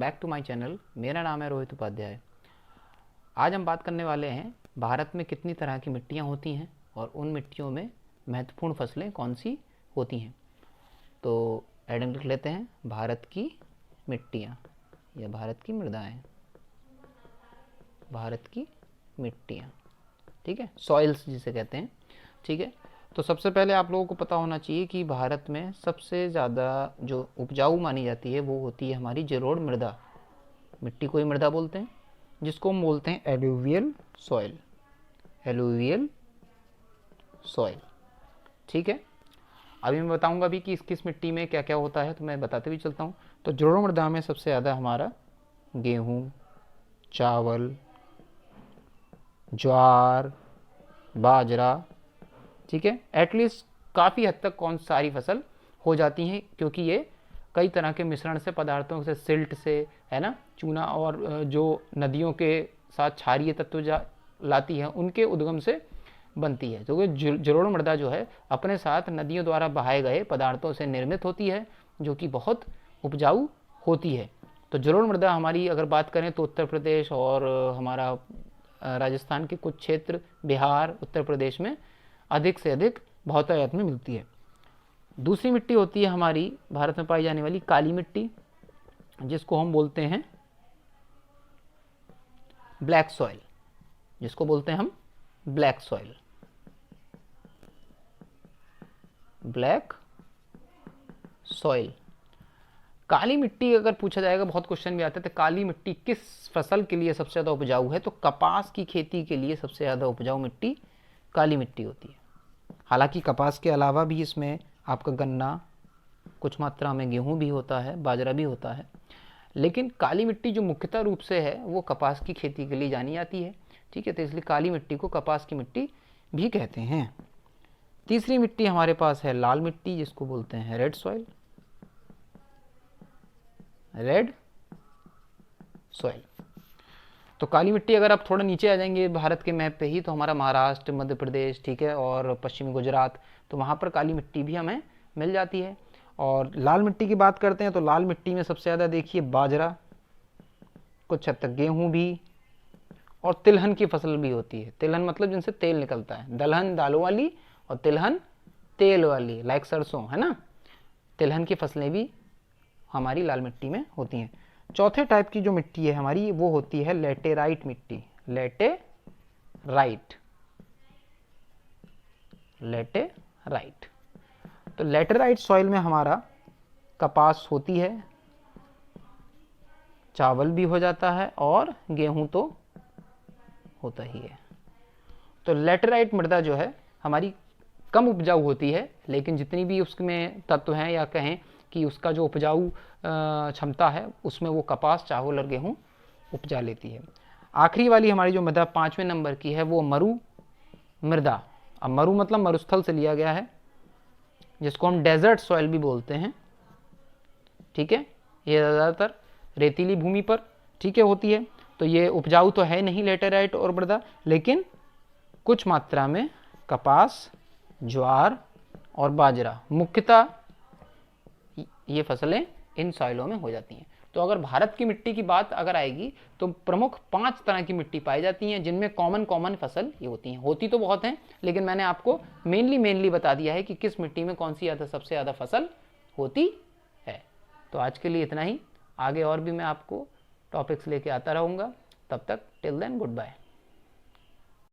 Back to my channel. मेरा नाम है रोहित उपाध्याय। आज हम बात करने वाले हैं भारत में कितनी तरह की मिट्टियाँ होती हैं और उन मिट्टियों में महत्वपूर्ण फसलें कौन सी होती हैं। तो हेडिंग लिख लेते हैं, भारत की मिट्टियाँ या भारत की मृदाएँ। भारत की मिट्टियाँ, ठीक है, सॉइल्स जिसे कहते हैं, ठीक है। तो सबसे पहले आप लोगों को पता होना चाहिए कि भारत में सबसे ज़्यादा जो उपजाऊ मानी जाती है वो होती है हमारी जलोढ़ मृदा। मिट्टी को ही मृदा बोलते हैं, जिसको हम बोलते हैं एलुवियल सॉइल। एलुवियल सॉइल, ठीक है। अभी मैं बताऊंगा भी कि किस मिट्टी में क्या क्या होता है, तो मैं बताते भी चलता हूँ। तो जलोढ़ मृदा में सबसे ज़्यादा हमारा गेहूँ, चावल, ज्वार, बाजरा, ठीक है, एटलीस्ट काफ़ी हद तक कौन सारी फसल हो जाती हैं, क्योंकि ये कई तरह के मिश्रण से, पदार्थों से, सिल्ट से, है ना, चूना और जो नदियों के साथ क्षारीय तत्व लाती है उनके उद्गम से बनती है। तो जलोढ़ मृदा जो है अपने साथ नदियों द्वारा बहाए गए पदार्थों से निर्मित होती है, जो कि बहुत उपजाऊ होती है। तो जलोढ़ मृदा हमारी अगर बात करें तो उत्तर प्रदेश और हमारा राजस्थान के कुछ क्षेत्र, बिहार, उत्तर प्रदेश में अधिक से अधिक बहुतायत में मिलती है। दूसरी मिट्टी होती है हमारी भारत में पाई जाने वाली काली मिट्टी, जिसको हम बोलते हैं ब्लैक सॉइल। जिसको बोलते हैं हम ब्लैक सॉइल, ब्लैक सॉइल। काली मिट्टी अगर पूछा जाएगा, बहुत क्वेश्चन भी आते हैं, तो काली मिट्टी किस फसल के लिए सबसे ज़्यादा उपजाऊ है, तो कपास की खेती के लिए सबसे ज़्यादा उपजाऊ मिट्टी काली मिट्टी होती है। हालांकि कपास के अलावा भी इसमें आपका गन्ना, कुछ मात्रा में गेहूं भी होता है, बाजरा भी होता है, लेकिन काली मिट्टी जो मुख्यतः रूप से है वो कपास की खेती के लिए जानी जाती है, ठीक है। तो इसलिए काली मिट्टी को कपास की मिट्टी भी कहते हैं। तीसरी मिट्टी हमारे पास है लाल मिट्टी, जिसको बोलते हैं रेड सॉइल। Red soil. तो काली मिट्टी अगर आप थोड़ा नीचे आ जाएंगे भारत के मैप पे ही, तो हमारा महाराष्ट्र, मध्य प्रदेश, ठीक है, और पश्चिमी गुजरात, तो वहाँ पर काली मिट्टी भी हमें मिल जाती है। और लाल मिट्टी की बात करते हैं तो लाल मिट्टी में सबसे ज़्यादा देखिए बाजरा, कुछ हद तक गेहूँ भी, और तिलहन की फसल भी होती है। तिलहन मतलब जिनसे तेल निकलता है, दलहन दालों वाली और तिलहन तेल वाली, लाइक सरसों, है ना। तिलहन की फसलें भी हमारी लाल मिट्टी में होती हैं। चौथे टाइप की जो मिट्टी है हमारी वो होती है लेटेराइट मिट्टी। Laterite, laterite. तो लेटेराइट सॉइल में हमारा कपास होती है, चावल भी हो जाता है और गेहूं तो होता ही है। तो लेटेराइट मृदा जो है हमारी कम उपजाऊ होती है, लेकिन जितनी भी उसमें तत्व हैं, या कहें कि उसका जो उपजाऊ क्षमता है, उसमें वो कपास, चावल और गेहूं उपजा लेती है। आखिरी वाली हमारी जो मृदा 5वें नंबर की है वो मरु मृदा। अब मरु मतलब मरुस्थल से लिया गया है, जिसको हम डेजर्ट सॉइल भी बोलते हैं, ठीक है। ये ज़्यादातर रेतीली भूमि पर, ठीक है, होती है। तो ये उपजाऊ तो है नहीं लेटेराइट और मृदा, लेकिन कुछ मात्रा में कपास, ज्वार और बाजरा, मुख्यतः ये फसलें इन सॉइलों में हो जाती हैं। तो अगर भारत की मिट्टी की बात अगर आएगी तो प्रमुख 5 तरह की मिट्टी पाई जाती हैं, जिनमें कॉमन फसल ये होती हैं। होती तो बहुत हैं, लेकिन मैंने आपको मेनली बता दिया है कि किस मिट्टी में कौन सी सबसे ज़्यादा फसल होती है। तो आज के लिए इतना ही। आगे और भी मैं आपको टॉपिक्स लेके आता रहूँगा। तब तक टिल देन गुड बाय।